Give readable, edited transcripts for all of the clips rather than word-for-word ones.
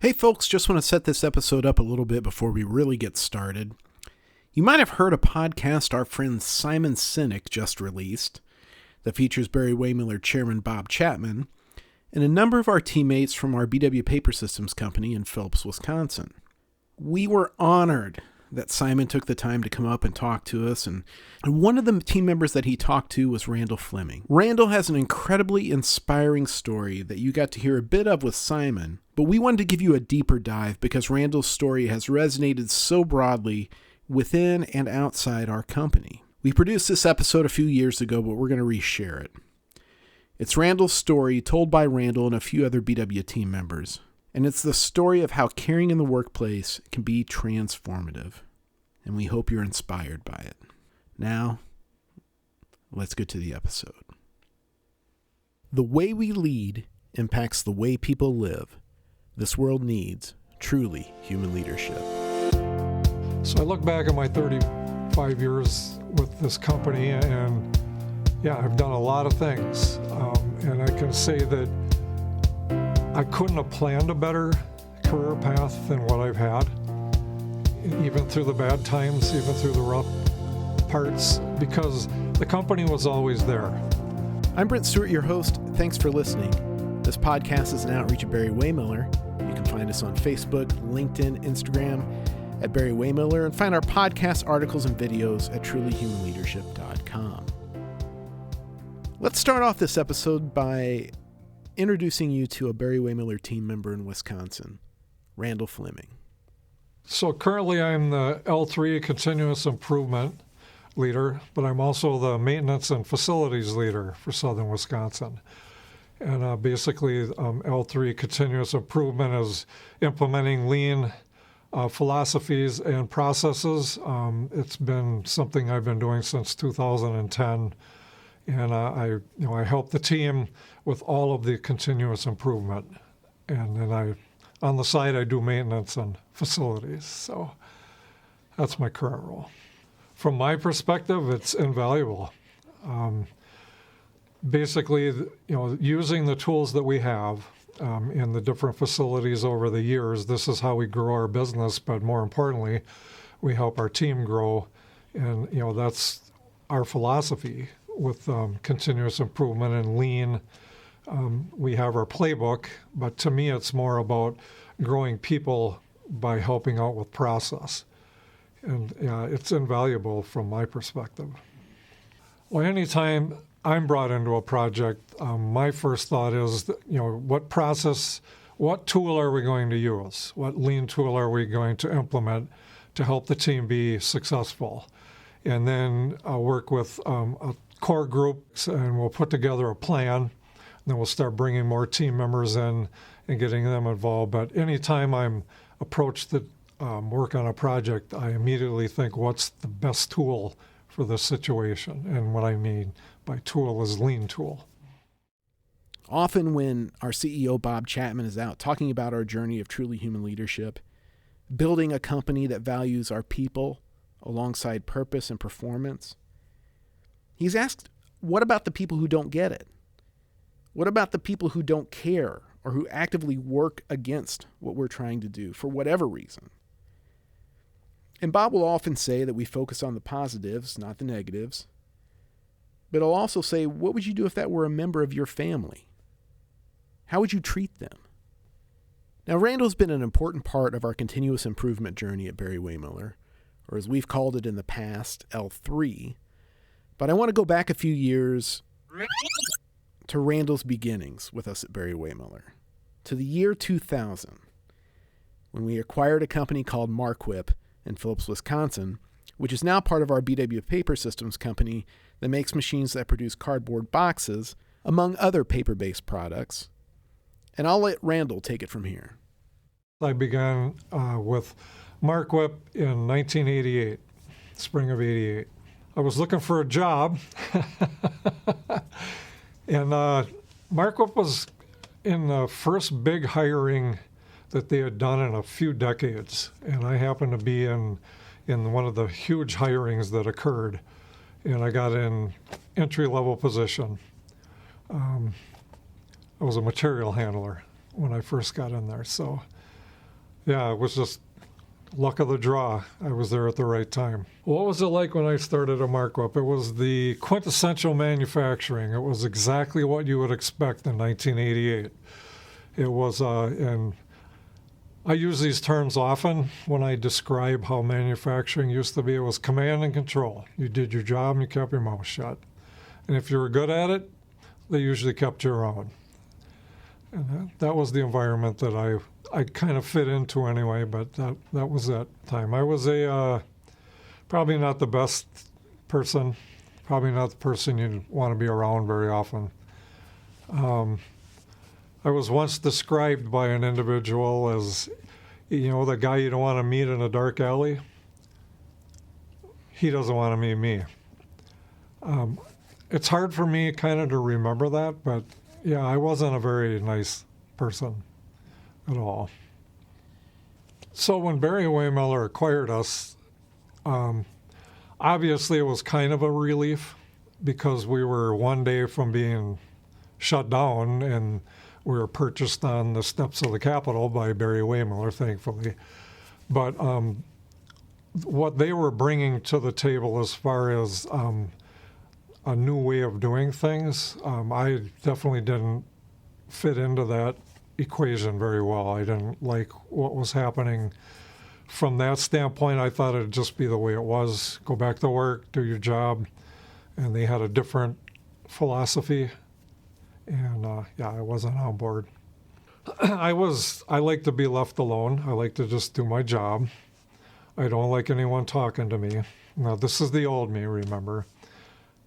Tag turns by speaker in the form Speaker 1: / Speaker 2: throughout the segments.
Speaker 1: Hey folks, just want to set this episode up a little bit before we really get started. You might have heard a podcast our friend Simon Sinek just released that features Barry-Wehmiller Chairman Bob Chapman and a number of our teammates from our BW Papersystems company in Phillips, Wisconsin. We were honored that Simon took the time to come up and talk to us, and one of the team members that he talked to was Randall Fleming. Randall has an incredibly inspiring story that you got to hear a bit of with Simon, but we wanted to give you a deeper dive because Randall's story has resonated so broadly within and outside our company. We produced this episode a few years ago, but we're going to reshare it. It's Randall's story told by Randall and a few other BW team members. And it's the story of how caring in the workplace can be transformative. And we hope you're inspired by it. Now, let's get to the episode. The way we lead impacts the way people live. This world needs truly human leadership.
Speaker 2: So I look back at my 35 years with this company, and yeah, I've done a lot of things. And I can say that I couldn't have planned a better career path than what I've had, even through the bad times, even through the rough parts, because the company was always there.
Speaker 1: I'm Brent Stewart, your host. Thanks for listening. This podcast is an outreach of Barry-Wehmiller. You can find us on Facebook, LinkedIn, Instagram at Barry-Wehmiller, and find our podcast, articles, and videos at trulyhumanleadership.com. Let's start off this episode by introducing you to a Barry-Wehmiller team member in Wisconsin, Randall Fleming.
Speaker 2: So currently I'm the L3 continuous improvement leader, but I'm also the maintenance and facilities leader for Southern Wisconsin. And basically L3 continuous improvement is implementing lean philosophies and processes. It's been something I've been doing since 2010. And I help the team with all of the continuous improvement. And then on the side, I do maintenance and facilities. So that's my current role. From my perspective, it's invaluable. Basically, using the tools that we have in the different facilities over the years, this is how we grow our business. But more importantly, we help our team grow. And, that's our philosophy with continuous improvement and lean. We have our playbook, but to me it's more about growing people by helping out with process. And it's invaluable from my perspective. Well, anytime I'm brought into a project, my first thought is, what tool are we going to use? What lean tool are we going to implement to help the team be successful? And then I'll work with a core groups, and we'll put together a plan. Then we'll start bringing more team members in and getting them involved. But anytime I'm approached to work on a project, I immediately think, what's the best tool for this situation? And what I mean by tool is lean tool.
Speaker 1: Often when our CEO Bob Chapman is out talking about our journey of truly human leadership, building a company that values our people alongside purpose and performance, he's asked, what about the people who don't get it? What about the people who don't care or who actively work against what we're trying to do for whatever reason? And Bob will often say that we focus on the positives, not the negatives. But he'll also say, what would you do if that were a member of your family? How would you treat them? Now, Randall's been an important part of our continuous improvement journey at Barry-Wehmiller, or as we've called it in the past, L3. But I want to go back a few years to Randall's beginnings with us at Barry-Wehmiller, to the year 2000, when we acquired a company called Marquip in Phillips, Wisconsin, which is now part of our BW Papersystems company that makes machines that produce cardboard boxes, among other paper-based products. And I'll let Randall take it from here.
Speaker 2: I began with Marquip in 1988, spring of 88. I was looking for a job, and Marquip was in the first big hiring that they had done in a few decades, and I happened to be in one of the huge hirings that occurred, and I got an entry-level position. I was a material handler when I first got in there, so Yeah, it was just luck of the draw. I was there at the right time. What was it like when I started at Marquip? It was the quintessential manufacturing. It was exactly what you would expect in 1988. It was, and I use these terms often when I describe how manufacturing used to be. It was command and control. You did your job and you kept your mouth shut. And if you were good at it, they usually kept you around. And that was the environment that I kind of fit into anyway, but that was that time. I was probably not the best person, probably not the person you'd want to be around very often. I was once described by an individual as, the guy you don't want to meet in a dark alley. He doesn't want to meet me. It's hard for me kind of to remember that, but yeah, I wasn't a very nice person at all. So when Barry-Wehmiller acquired us, obviously it was kind of a relief because we were one day from being shut down, and we were purchased on the steps of the Capitol by Barry-Wehmiller, thankfully. But what they were bringing to the table as far as a new way of doing things, I definitely didn't fit into that equation very well. I didn't like what was happening from that standpoint. I thought it'd just be the way it was. Go back to work, do your job. And they had a different philosophy. And I wasn't on board. I like to be left alone. I like to just do my job. I don't like anyone talking to me. Now, this is the old me, remember.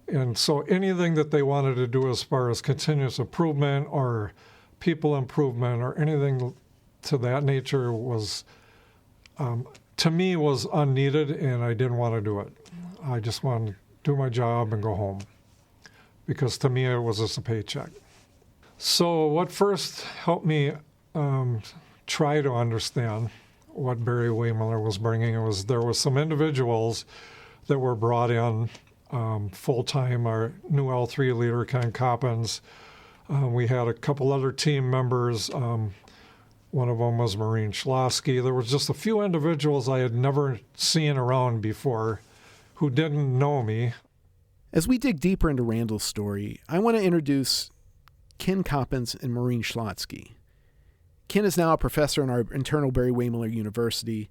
Speaker 2: And so anything that they wanted to do as far as continuous improvement or people improvement or anything to that nature was, to me, was unneeded, and I didn't want to do it. I just wanted to do my job and go home, because to me it was just a paycheck. So what first helped me try to understand what Barry-Wehmiller was bringing was there were some individuals that were brought in full-time. Our new L3 leader, Ken Coppins. We had a couple other team members. One of them was Maureen Schlosky. There was just a few individuals I had never seen around before who didn't know me.
Speaker 1: As we dig deeper into Randall's story, I want to introduce Ken Coppins and Maureen Schlosky. Ken is now a professor in our internal Barry-Wehmiller University,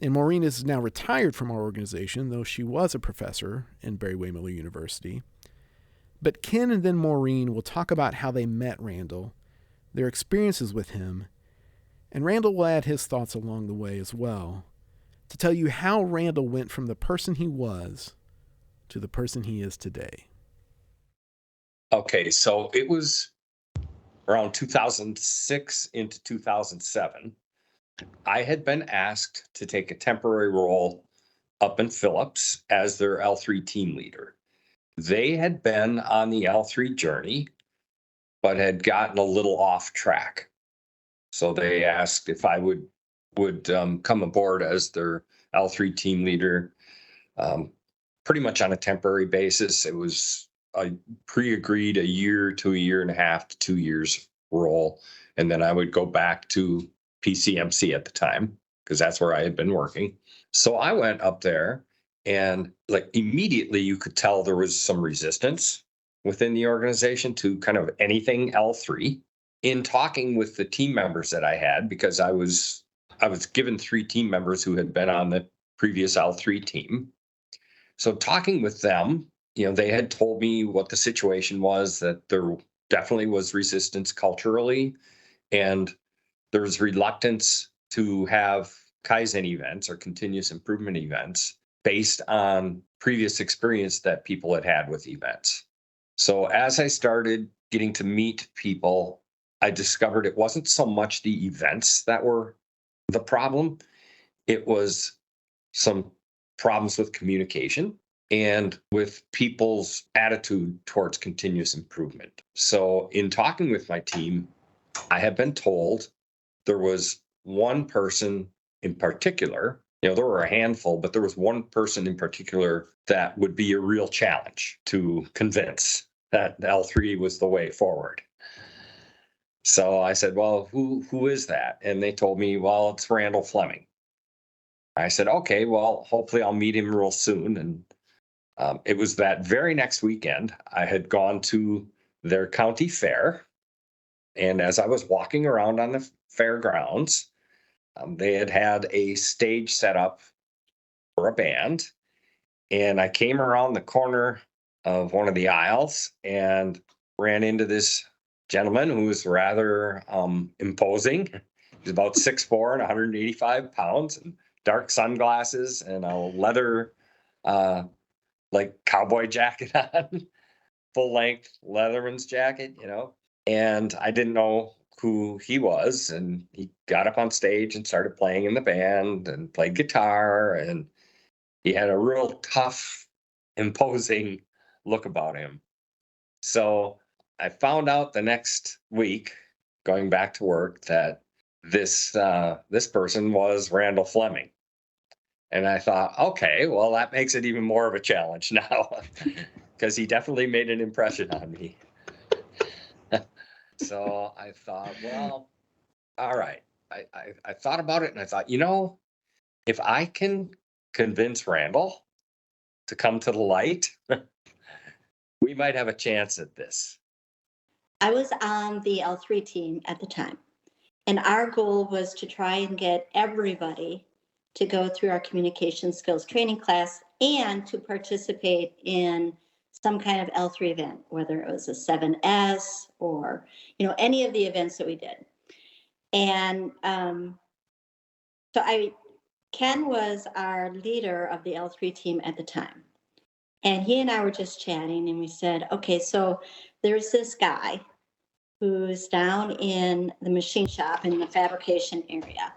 Speaker 1: and Maureen is now retired from our organization, though she was a professor in Barry-Wehmiller University. But Ken and then Maureen will talk about how they met Randall, their experiences with him, and Randall will add his thoughts along the way as well, to tell you how Randall went from the person he was to the person he is today.
Speaker 3: Okay, so it was around 2006 into 2007. I had been asked to take a temporary role up in Phillips as their L3 team leader. They had been on the L3 journey, but had gotten a little off track. So they asked if I would come aboard as their L3 team leader, pretty much on a temporary basis. It was a pre-agreed a year to a year and a half to 2 years role. And then I would go back to PCMC at the time, because that's where I had been working. So I went up there, and like immediately you could tell there was some resistance within the organization to kind of anything L3. In talking with the team members that I had, because I was given 3 team members who had been on the previous L3 team. So talking with them, they had told me what the situation was, that there definitely was resistance culturally, and there's reluctance to have Kaizen events or continuous improvement events based on previous experience that people had had with events. So as I started getting to meet people, I discovered it wasn't so much the events that were the problem. It was some problems with communication and with people's attitude towards continuous improvement. So in talking with my team, I have been told there was one person in particular, there were a handful, but there was one person in particular that would be a real challenge to convince that L3 was the way forward. So I said, well, who is that? And they told me, well, it's Randall Fleming. I said, okay, well, hopefully I'll meet him real soon. And it was that very next weekend, I had gone to their county fair. And as I was walking around on the fairgrounds, they had a stage set up for a band. And I came around the corner of one of the aisles and ran into this gentleman who was rather imposing. He's about 6'4" and 185 pounds, and dark sunglasses and a leather like cowboy jacket on, full length Leatherman's jacket, And I didn't know who he was, and he got up on stage and started playing in the band and played guitar, and he had a real tough, imposing look about him. So I found out the next week, going back to work, that this person was Randall Fleming. And I thought, okay, well, that makes it even more of a challenge now, because he definitely made an impression on me. So I thought, well, all right. I thought about it, and I thought, if I can convince Randall to come to the light, we might have a chance at this.
Speaker 4: I was on the L3 team at the time, and our goal was to try and get everybody to go through our communication skills training class and to participate in some kind of L3 event, whether it was a 7S or, any of the events that we did. And Ken was our leader of the L3 team at the time. And he and I were just chatting, and we said, okay, so there's this guy who's down in the machine shop in the fabrication area.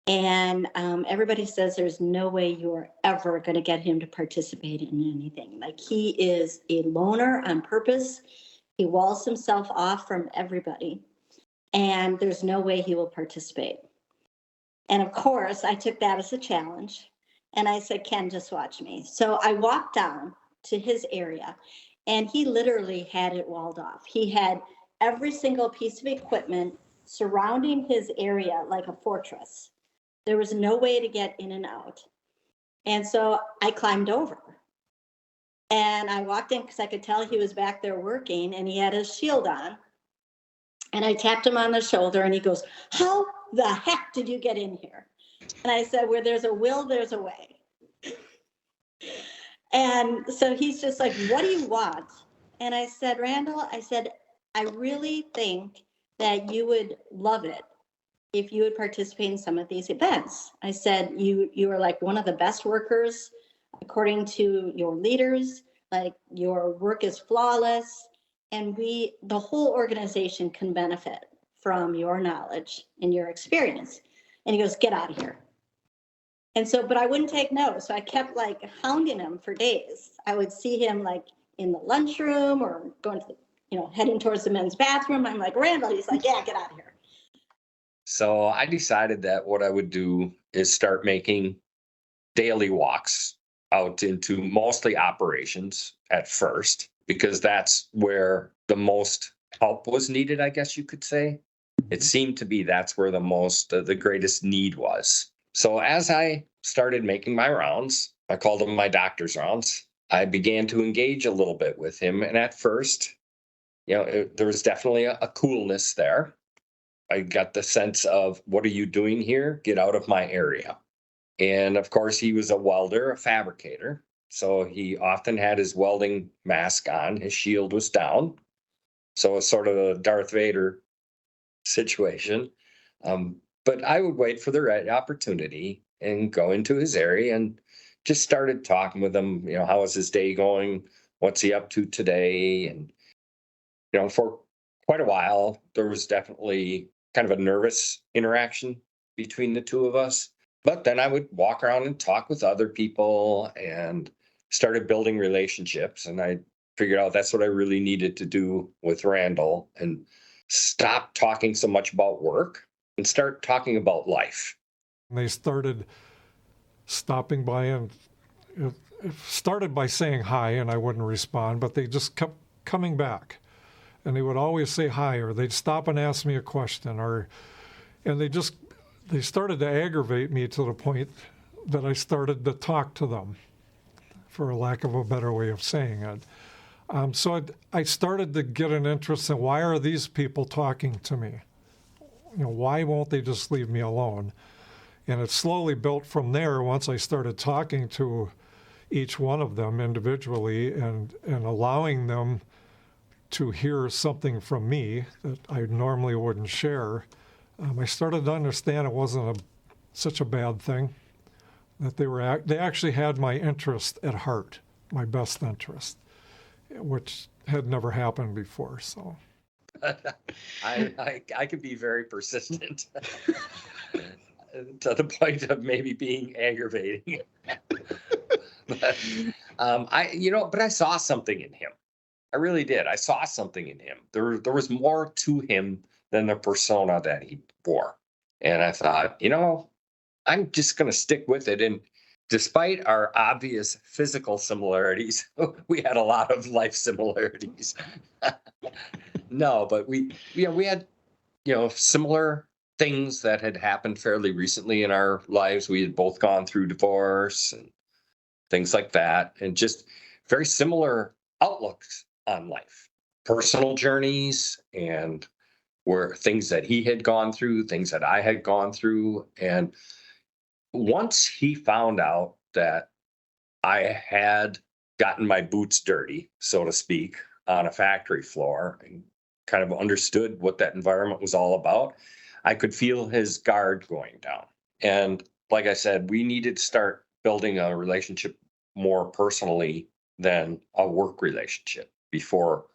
Speaker 4: And everybody says there's no way you're ever going to get him to participate in anything. Like, he is a loner on purpose. He walls himself off from everybody. And there's no way he will participate. And of course, I took that as a challenge. And I said, Ken, just watch me. So I walked down to his area, and he literally had it walled off. He had every single piece of equipment surrounding his area like a fortress. There was no way to get in and out. And so I climbed over. And I walked in because I could tell he was back there working, and he had his shield on. And I tapped him on the shoulder, and he goes, how the heck did you get in here? And I said, where there's a will, there's a way. And so he's just like, what do you want? And I said, Randall, I really think that you would love it if you would participate in some of these events. I said, you are like one of the best workers according to your leaders, like your work is flawless. And the whole organization can benefit from your knowledge and your experience. And he goes, get out of here. And so, but I wouldn't take no. So I kept like hounding him for days. I would see him like in the lunchroom or going to, heading towards the men's bathroom. I'm like, Randall, he's like, yeah, get out of here.
Speaker 3: So I decided that what I would do is start making daily walks out into mostly operations at first, because that's where the most help was needed, I guess you could say. It seemed to be that's where the greatest need was. So as I started making my rounds, I called them my doctor's rounds, I began to engage a little bit with him. And at first, there was definitely a coolness there. I got the sense of, what are you doing here? Get out of my area. And of course, he was a welder, a fabricator. So he often had his welding mask on. His shield was down. So it's sort of a Darth Vader situation. But I would wait for the right opportunity and go into his area and just started talking with him. How is his day going? What's he up to today? And, for quite a while, there was definitely kind of a nervous interaction between the two of us. But then I would walk around and talk with other people and started building relationships. And I figured out that's what I really needed to do with Randall, and stop talking so much about work and start talking about life.
Speaker 2: They started stopping by, and it started by saying hi, and I wouldn't respond, but they just kept coming back. and they would always say hi, or they'd stop and ask me a question, and they started to aggravate me to the point that I started to talk to them, for lack of a better way of saying it. So I started to get an interest in, why are these people talking to me? Why won't they just leave me alone? And it slowly built from there once I started talking to each one of them individually and allowing them to hear something from me that I normally wouldn't share. I started to understand it wasn't such a bad thing, that they actually had my interest at heart, my best interest, which had never happened before. So
Speaker 3: I could be very persistent to the point of maybe being aggravating. But I saw something in him. I really did. I saw something in him. There was more to him than the persona that he bore. And I thought, I'm just going to stick with it. And despite our obvious physical similarities, we had a lot of life similarities. No, but we had, similar things that had happened fairly recently in our lives. We had both gone through divorce and things like that, and just very similar outlooks on life, personal journeys, and where things that he had gone through, things that I had gone through. And once he found out that I had gotten my boots dirty, so to speak, on a factory floor and kind of understood what that environment was all about, I could feel his guard going down. And like I said, we needed to start building a relationship more personally than a work relationship before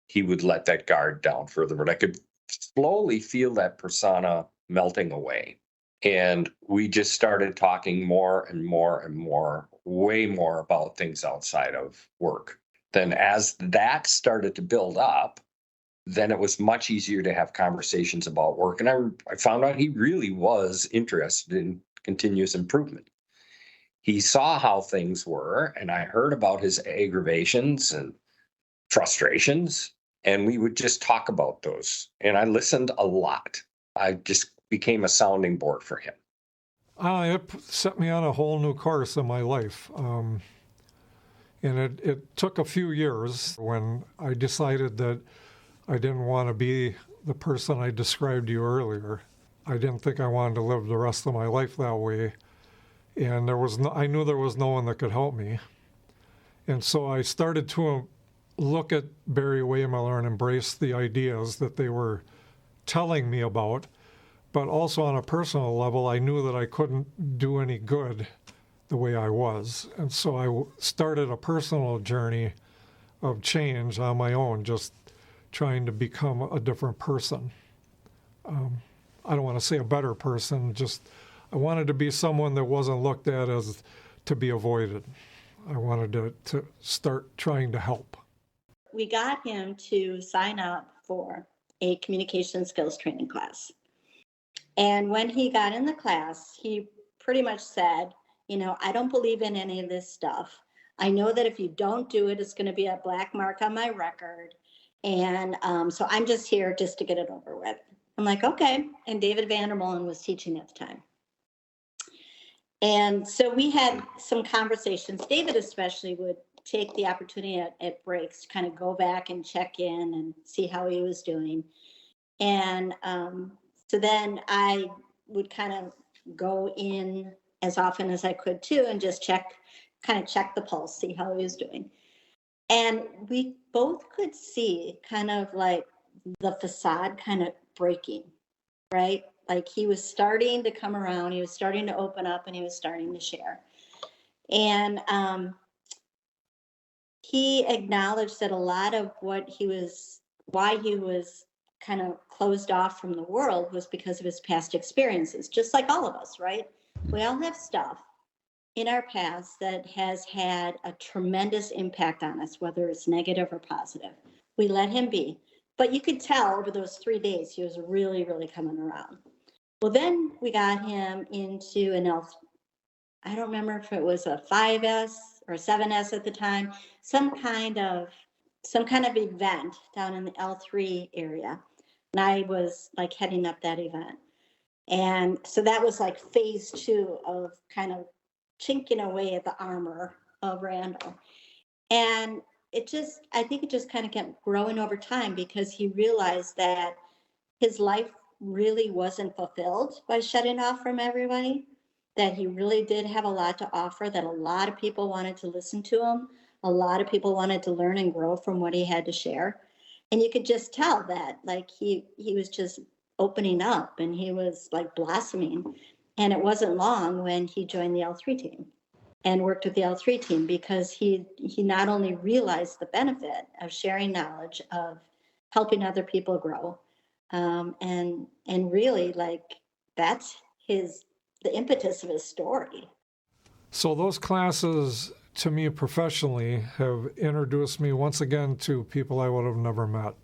Speaker 3: he would let that guard down further. But I could slowly feel that persona melting away. And we just started talking more and more and more, way more about things outside of work. Then as that started to build up, then it was much easier to have conversations about work. And I found out he really was interested in continuous improvement. He saw how things were, and I heard about his aggravations and frustrations, and we would just talk about those. And I listened a lot. I just became a sounding board for him.
Speaker 2: It set me on a whole new course in my life. And it took a few years when I decided that I didn't want to be the person I described to you earlier. I didn't think I wanted to live the rest of my life that way. And I knew there was no one that could help me. And so I started to look at Barry-Wehmiller and embrace the ideas that they were telling me about. But also on a personal level, I knew that I couldn't do any good the way I was. And so I started a personal journey of change on my own, just trying to become a different person. I don't want to say a better person, just I wanted to be someone that wasn't looked at as to be avoided. I wanted to start trying to help.
Speaker 4: We got him to sign up for a communication skills training class. And when he got in the class, he pretty much said, I don't believe in any of this stuff. I know that if you don't do it, it's going to be a black mark on my record. And so I'm just here just to get it over with. I'm like, okay. And David Vandermolen was teaching at the time. And so we had some conversations. David especially would take the opportunity at breaks to kind of go back and check in and see how he was doing. And so then I would kind of go in as often as I could too and just check the pulse, see how he was doing. And we both could see kind of like the facade kind of breaking, right? Like he was starting to come around, he was starting to open up, and he was starting to share. And he acknowledged that a lot of why he was kind of closed off from the world was because of his past experiences, just like all of us, right? We all have stuff in our past that has had a tremendous impact on us, whether it's negative or positive. We let him be. But you could tell over those 3 days, he was really, really coming around. Well, then we got him into I don't remember if it was a 5S or a 7S at the time, some kind of some kind of event down in the L3 area. And I was like heading up that event. And so that was like phase 2 of kind of chinking away at the armor of Randall. And I think it just kind of kept growing over time because he realized that his life really wasn't fulfilled by shutting off from everybody, that he really did have a lot to offer, that a lot of people wanted to listen to him. A lot of people wanted to learn and grow from what he had to share. And you could just tell that like he was just opening up and he was like blossoming. And it wasn't long when he joined the L3 team and worked with the L3 team because he not only realized the benefit of sharing knowledge, of helping other people grow, and really like that's the impetus of his story.
Speaker 2: So those classes, to me professionally, have introduced me once again to people I would have never met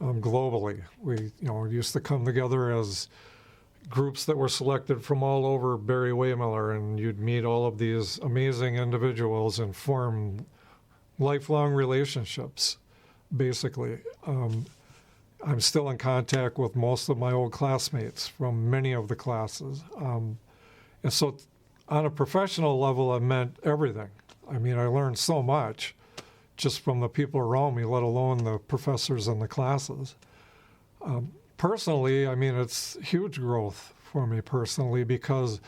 Speaker 2: globally. We used to come together as groups that were selected from all over Barry-Wehmiller, and you'd meet all of these amazing individuals and form lifelong relationships, basically. I'm still in contact with most of my old classmates from many of the classes. And so on a professional level, it meant everything. I mean, I learned so much just from the people around me, let alone the professors in the classes. Personally, I mean, it's huge growth for me personally because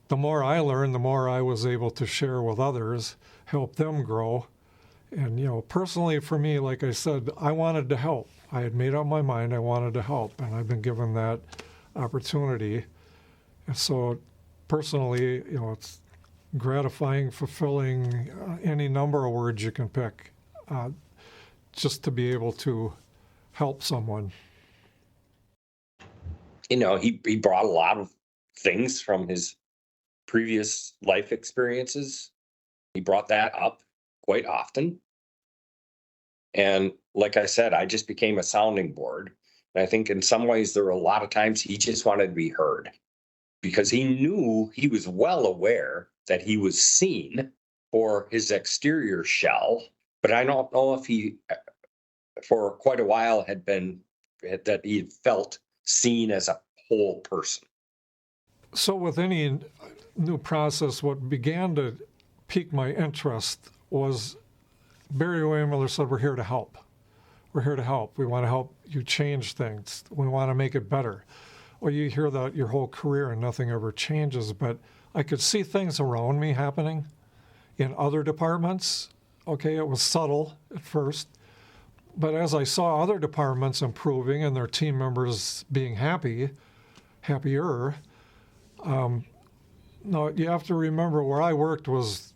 Speaker 2: the more I learned, the more I was able to share with others, help them grow. And, personally for me, like I said, I wanted to help. I had made up my mind I wanted to help, and I've been given that opportunity. And so personally, it's gratifying, fulfilling, any number of words you can pick, just to be able to help someone.
Speaker 3: He brought a lot of things from his previous life experiences. He brought that up quite often. And like I said, I just became a sounding board. And I think in some ways there were a lot of times he just wanted to be heard because he knew, he was well aware that he was seen for his exterior shell. But I don't know if he, for quite a while, that he had felt seen as a whole person.
Speaker 2: So with any new process, what began to pique my interest was Barry-Wehmiller said, we're here to help. We're here to help. We want to help you change things. We want to make it better. Well, you hear that your whole career and nothing ever changes, but I could see things around me happening in other departments. Okay, it was subtle at first, but as I saw other departments improving and their team members being happier, now you have to remember where I worked was,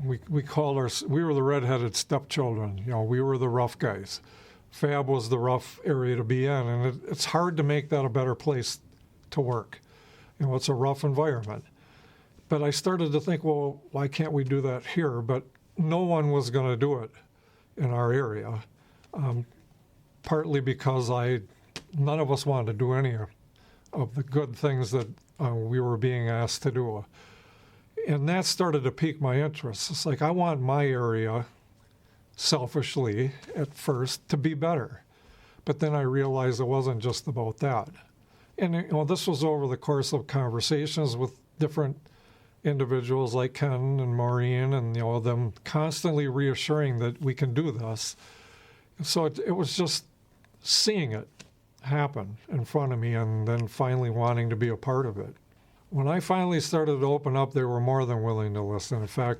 Speaker 2: we were the redheaded stepchildren. We were the rough guys. Fab was the rough area to be in, and it's hard to make that a better place to work. It's a rough environment. But I started to think, well, why can't we do that here? But no one was going to do it in our area, partly because none of us wanted to do any of the good things that we were being asked to do. And that started to pique my interest. It's like, I want my area, selfishly at first, to be better. But then I realized it wasn't just about that. And this was over the course of conversations with different individuals like Ken and Maureen, and them constantly reassuring that we can do this. So it was just seeing it happen in front of me and then finally wanting to be a part of it. When I finally started to open up, they were more than willing to listen. In fact,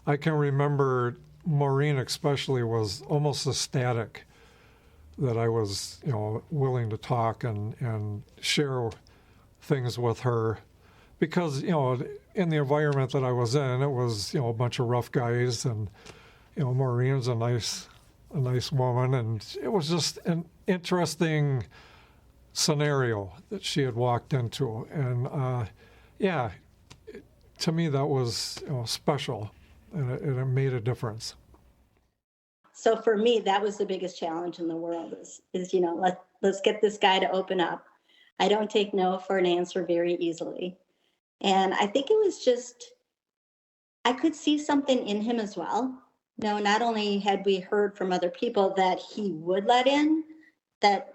Speaker 2: I can remember Maureen especially was almost ecstatic that I was, willing to talk and share things with her. Because, in the environment that I was in, it was, a bunch of rough guys, and, Maureen's a nice woman, and it was just an interesting scenario that she had walked into. And, to me that was special, and it made a difference.
Speaker 4: So for me, that was the biggest challenge in the world is let's get this guy to open up. I don't take no for an answer very easily. And I think it was just, I could see something in him as well, No, not only had we heard from other people that he would let in, that,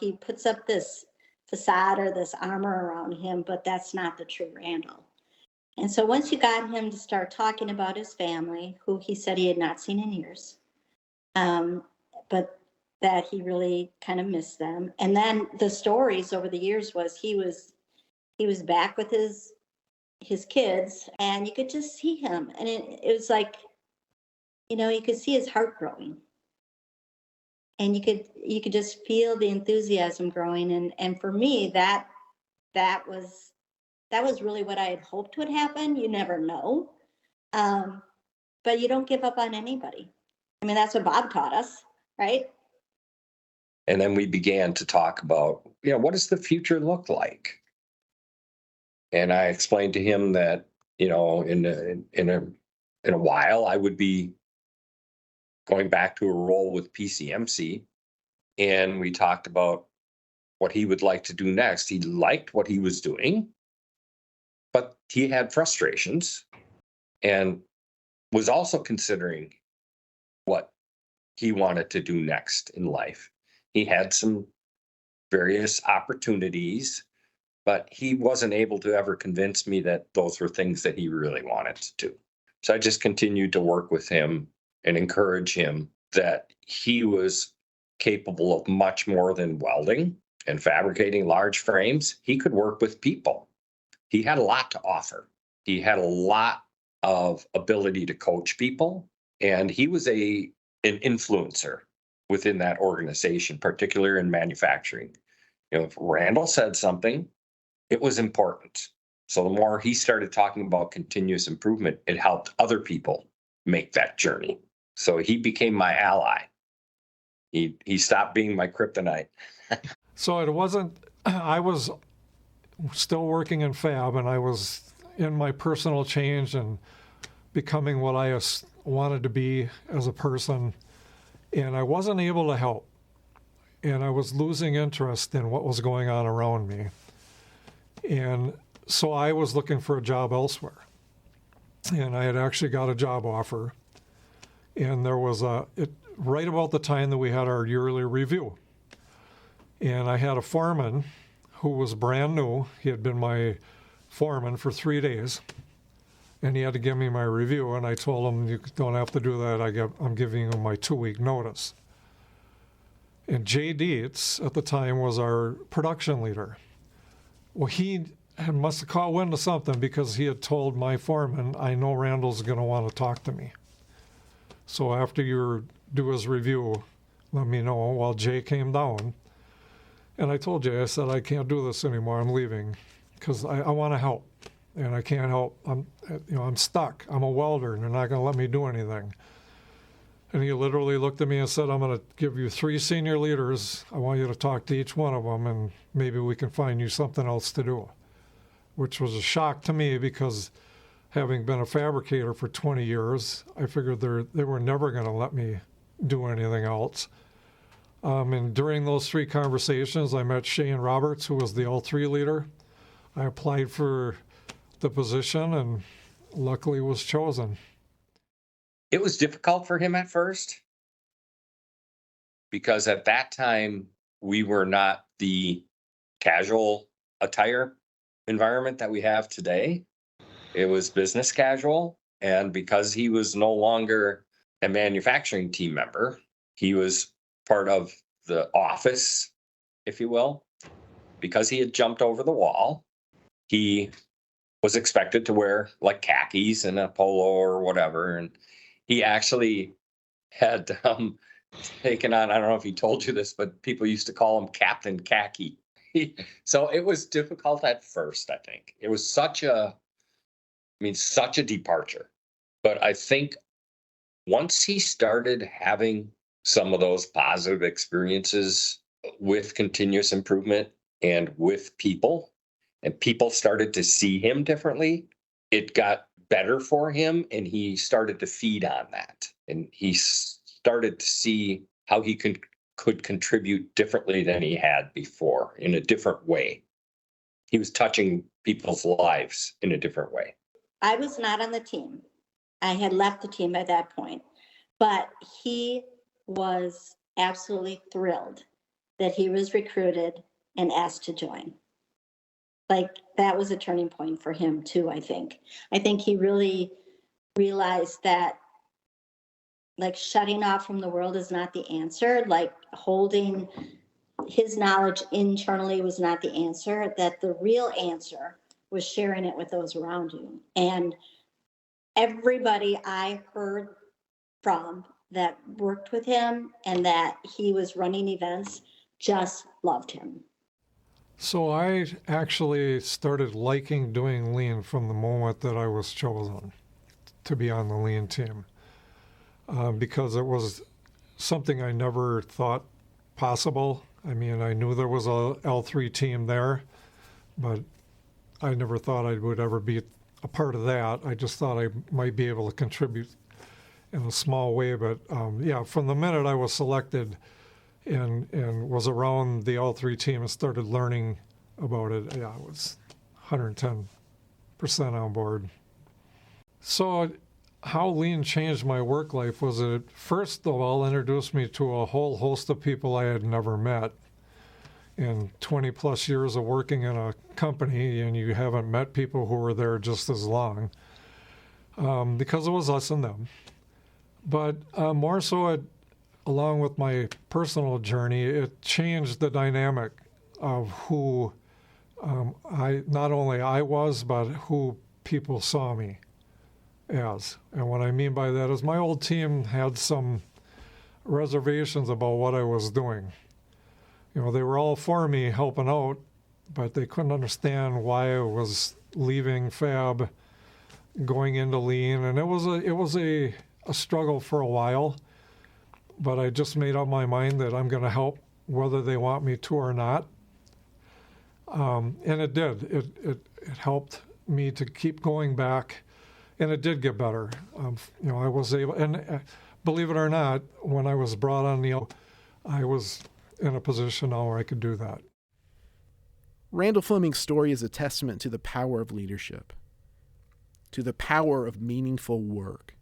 Speaker 4: he puts up this facade or this armor around him, but that's not the true Randall. And so once you got him to start talking about his family, who he said he had not seen in years, but that he really kind of missed them. And then the stories over the years was he was back with his kids, and you could just see him, and it was like, you could see his heart growing, and you could just feel the enthusiasm growing, and for me that was really what I had hoped would happen. You never know, but you don't give up on anybody. I mean, that's what Bob taught us, right?
Speaker 3: And then we began to talk about, what does the future look like? And I explained to him that, in a while I would be going back to a role with PCMC. And we talked about what he would like to do next. He liked what he was doing, but he had frustrations and was also considering what he wanted to do next in life. He had some various opportunities, but he wasn't able to ever convince me that those were things that he really wanted to do. So I just continued to work with him and encourage him that he was capable of much more than welding and fabricating large frames. He could work with people. He had a lot to offer. He had a lot of ability to coach people, and he was an influencer within that organization, particularly in manufacturing. If Randall said something, it was important. So the more he started talking about continuous improvement, it helped other people make that journey. So he became my ally. He stopped being my kryptonite.
Speaker 2: So it wasn't, I was still working in fab, and I was in my personal change and becoming what I wanted to be as a person, and I wasn't able to help. And I was losing interest in what was going on around me. And so I was looking for a job elsewhere. And I had actually got a job offer. And there was right about the time that we had our yearly review. And I had a foreman who was brand new. He had been my foreman for 3 days. And he had to give me my review. And I told him, you don't have to do that. I'm giving you my 2-week notice. And Jay Dietz at the time was our production leader. Well, he must have caught wind of something, because he had told my foreman, I know Randall's going to want to talk to me. So after you do his review, let me know. Well, Jay came down, and I told Jay, I said, I can't do this anymore. I'm leaving, because I want to help, and I can't help. I'm stuck. I'm a welder, and they're not going to let me do anything. And he literally looked at me and said, I'm going to give you 3 senior leaders. I want you to talk to each one of them, and maybe we can find you something else to do, which was a shock to me, because having been a fabricator for 20 years, I figured they were never going to let me do anything else. And during those 3 conversations, I met Shane Roberts, who was the L3 leader. I applied for the position and luckily was chosen.
Speaker 3: It was difficult for him at first, because at that time we were not the casual attire environment that we have today. It was business casual. And because he was no longer a manufacturing team member, he was part of the office, if you will. Because he had jumped over the wall, he was expected to wear like khakis and a polo or whatever. And he actually had taken on, I don't know if he told you this, but people used to call him Captain Khaki. So it was difficult at first, I think. It was such a departure. But I think once he started having some of those positive experiences with continuous improvement and with people, and people started to see him differently, it got better for him, and he started to feed on that. And he started to see how he could contribute differently than he had before, in a different way. He was touching people's lives in a different way.
Speaker 4: I was not on the team. I had left the team at that point. But he was absolutely thrilled that he was recruited and asked to join. Like, that was a turning point for him too, I think. I think he really realized that, like, shutting off from the world is not the answer. Like, holding his knowledge internally was not the answer, that the real answer was sharing it with those around you. And everybody I heard from that worked with him and that he was running events just loved him.
Speaker 2: So I actually started liking doing lean from the moment that I was chosen to be on the lean team, because it was something I never thought possible. I mean, I knew there was a L3 team there, but I never thought I would ever be a part of that. I just thought I might be able to contribute in a small way. But yeah, from the minute I was selected and was around the L3 team and started learning about it, yeah, I was 110% on board. So how lean changed my work life was it first of all introduced me to a whole host of people I had never met. In 20 plus years of working in a company, and you haven't met people who were there just as long, because it was us and them. But more so, along with my personal journey, it changed the dynamic of who not only I was, but who people saw me as. And what I mean by that is my old team had some reservations about what I was doing. You know, they were all for me helping out, but they couldn't understand why I was leaving Fab, going into lean, and it was a struggle for a while. But I just made up my mind that I'm going to help whether they want me to or not, and it did. It helped me to keep going back, and it did get better. You know, I was able, and believe it or not, when I was brought on I was in a position now where I could do that.
Speaker 1: Randall Fleming's story is a testament to the power of leadership, to the power of meaningful work.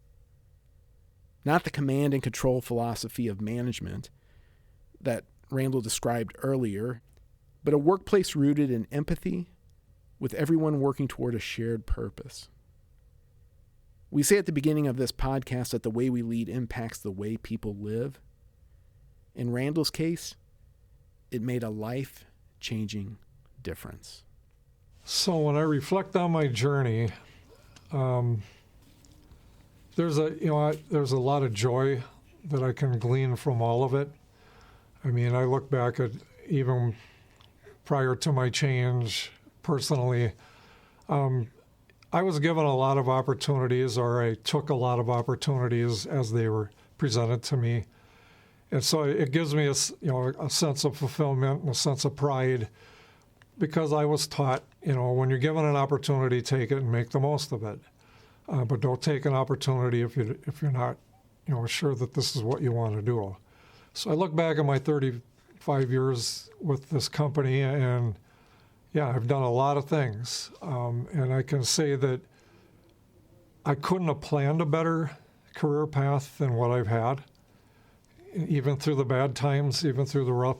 Speaker 1: Not the command and control philosophy of management that Randall described earlier, but a workplace rooted in empathy, with everyone working toward a shared purpose. We say at the beginning of this podcast that the way we lead impacts the way people live. In Randall's case, it made a life-changing difference.
Speaker 2: So when I reflect on my journey, there's a lot of joy that I can glean from all of it. I mean, I look back at even prior to my change personally, I was given a lot of opportunities, or I took a lot of opportunities as they were presented to me. And so it gives me a sense of fulfillment and a sense of pride, because I was taught, when you're given an opportunity, take it and make the most of it. But don't take an opportunity if you're not, sure that this is what you want to do. So I look back at my 35 years with this company, and yeah, I've done a lot of things. And I can say that I couldn't have planned a better career path than what I've had, even through the bad times, even through the rough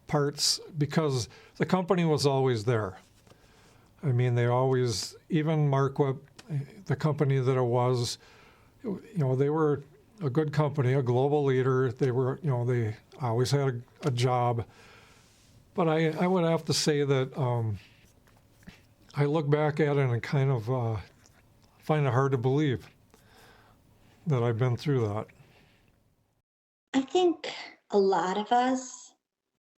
Speaker 2: parts, because the company was always there. I mean, they always, even Marquip, the company that it was, they were a good company, a global leader. They were, they always had a job. But I would have to say that I look back at it and kind of find it hard to believe that I've been through that.
Speaker 4: I think a lot of us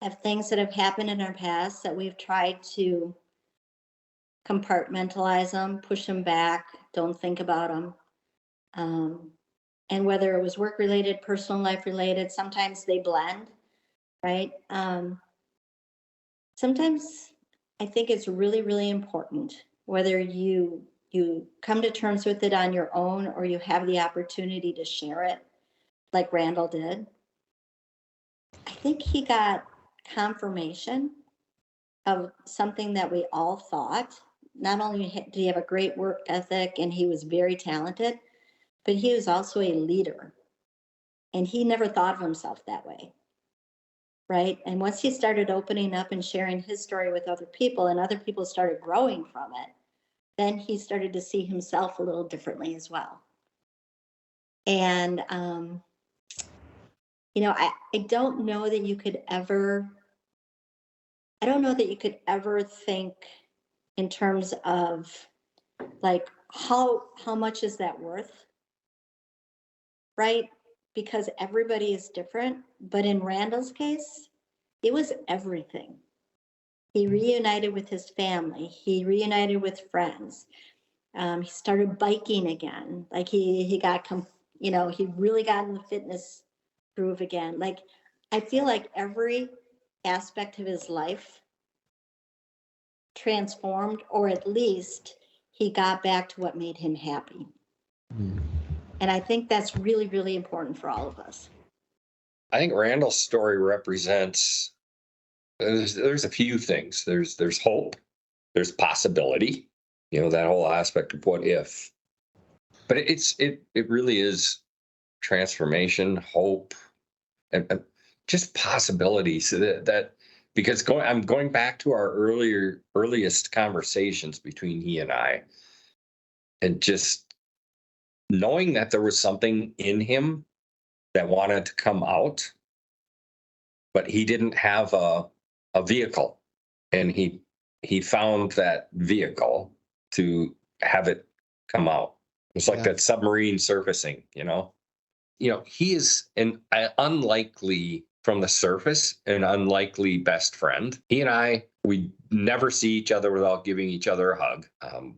Speaker 4: have things that have happened in our past that we've tried to compartmentalize them, push them back, don't think about them. And whether it was work related, personal life related, sometimes they blend, right? Sometimes I think it's really, really important, whether you come to terms with it on your own or you have the opportunity to share it, like Randall did. I think he got confirmation of something that we all thought. Not only did he have a great work ethic and he was very talented, but he was also a leader. And he never thought of himself that way. Right. And once he started opening up and sharing his story with other people, and other people started growing from it, then he started to see himself a little differently as well. And, I don't know that you could ever, think in terms of like, how much is that worth? Right? Because everybody is different. But in Randall's case, it was everything. He reunited with his family. He reunited with friends. He started biking again. Like he got, he really got in the fitness groove again. Like, I feel like every aspect of his life transformed, or at least he got back to what made him happy. And I think that's really, really important for all of us.
Speaker 3: I think Randall's story represents, there's a few things. There's hope, there's possibility, that whole aspect of what if. But it really is transformation, hope, and just possibilities that because I'm going back to our earliest conversations between he and I, and just knowing that there was something in him that wanted to come out, but he didn't have a vehicle, and he found that vehicle to have it come out. It's like that submarine surfacing, he is an unlikely, from the surface, an unlikely best friend. He and I, we never see each other without giving each other a hug.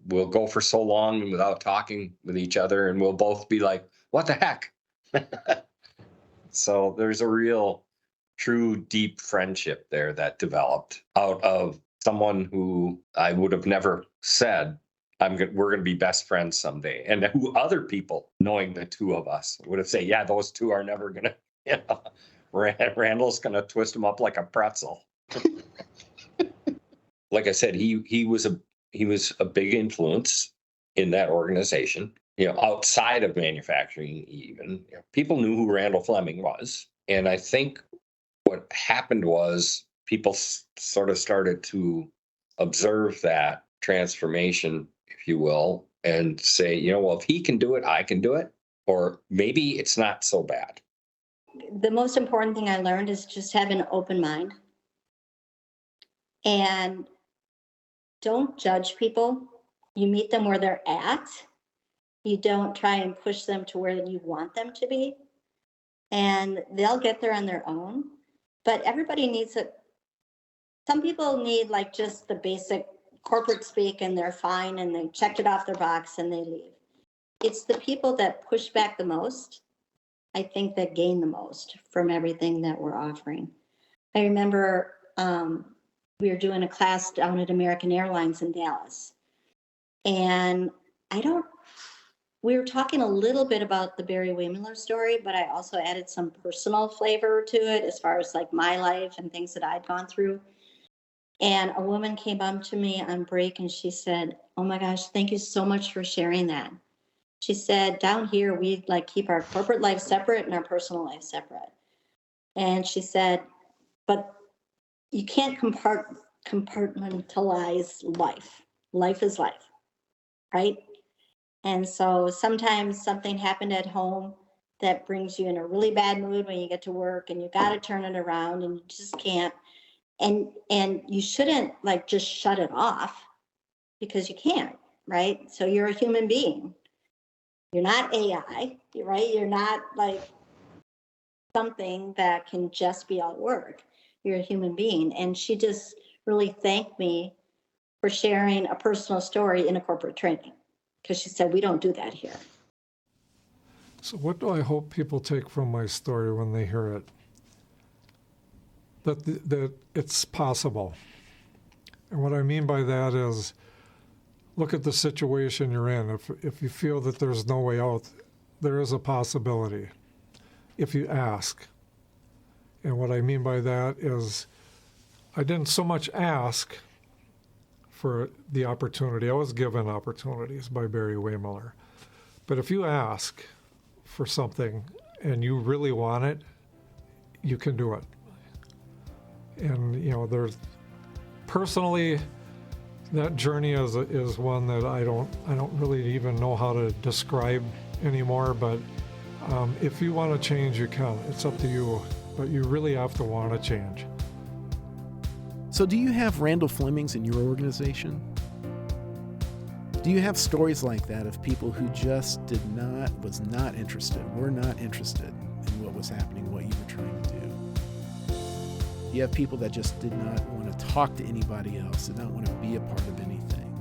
Speaker 3: We'll go for so long without talking with each other, and we'll both be like, what the heck? So there's a real, true, deep friendship there that developed out of someone who I would have never said, we're going to be best friends someday. And who other people, knowing the two of us, would have said, yeah, those two are never going to, Randall's going to twist them up like a pretzel. Like I said, he was a big influence in that organization, outside of manufacturing even. People knew who Randall Fleming was. And I think what happened was people sort of started to observe that transformation, if you will, and say, well, if he can do it, I can do it. Or maybe it's not so bad.
Speaker 4: The most important thing I learned is just have an open mind. And don't judge people. You meet them where they're at. You don't try and push them to where you want them to be. And they'll get there on their own. But everybody needs it. Some people need like just the basic corporate speak, and they're fine, and they checked it off their box and they leave. It's the people that push back the most, I think, that gain the most from everything that we're offering. I remember we were doing a class down at American Airlines in Dallas. And we were talking a little bit about the Barry-Wehmiller story, but I also added some personal flavor to it as far as like my life and things that I'd gone through. And a woman came up to me on break and she said, oh my gosh, thank you so much for sharing that. She said, down here, we like keep our corporate life separate and our personal life separate. And she said, but you can't compartmentalize life. Life is life, right? And so sometimes something happened at home that brings you in a really bad mood when you get to work, and you got to turn it around, and you just can't. And you shouldn't like just shut it off, because you can't, right? So you're a human being. You're not AI, right? You're not like something that can just be all work. You're a human being. And she just really thanked me for sharing a personal story in a corporate training, because she said, we don't do that here.
Speaker 2: So what do I hope people take from my story when they hear it? That it's possible. And what I mean by that is, look at the situation you're in. If you feel that there's no way out, there is a possibility if you ask. And what I mean by that is, I didn't so much ask for the opportunity. I was given opportunities by Barry-Wehmiller. But if you ask for something and you really want it, you can do it. And, there's personally, that journey is one that I don't really even know how to describe anymore, but if you want to change, you can. It's up to you, but you really have to want to change.
Speaker 1: So do you have Randall Flemings in your organization? Do you have stories like that of people who just was not interested, were not interested in what was happening, what you were trying to do? You have people that just did not want to talk to anybody else, did not want to be a part of anything.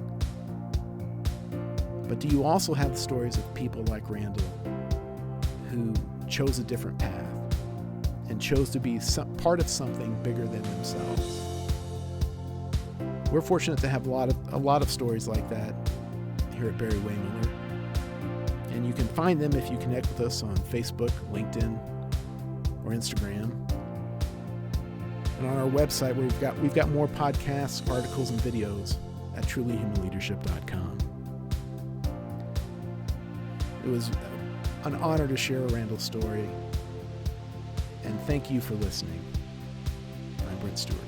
Speaker 1: But do you also have the stories of people like Randall who chose a different path and chose to be part of something bigger than themselves? We're fortunate to have a lot of stories like that here at Barry-Wehmiller. And you can find them if you connect with us on Facebook, LinkedIn, or Instagram. And on our website, we've got more podcasts, articles, and videos at trulyhumanleadership.com. It was an honor to share Randall's story, and thank you for listening. I'm Brent Stewart.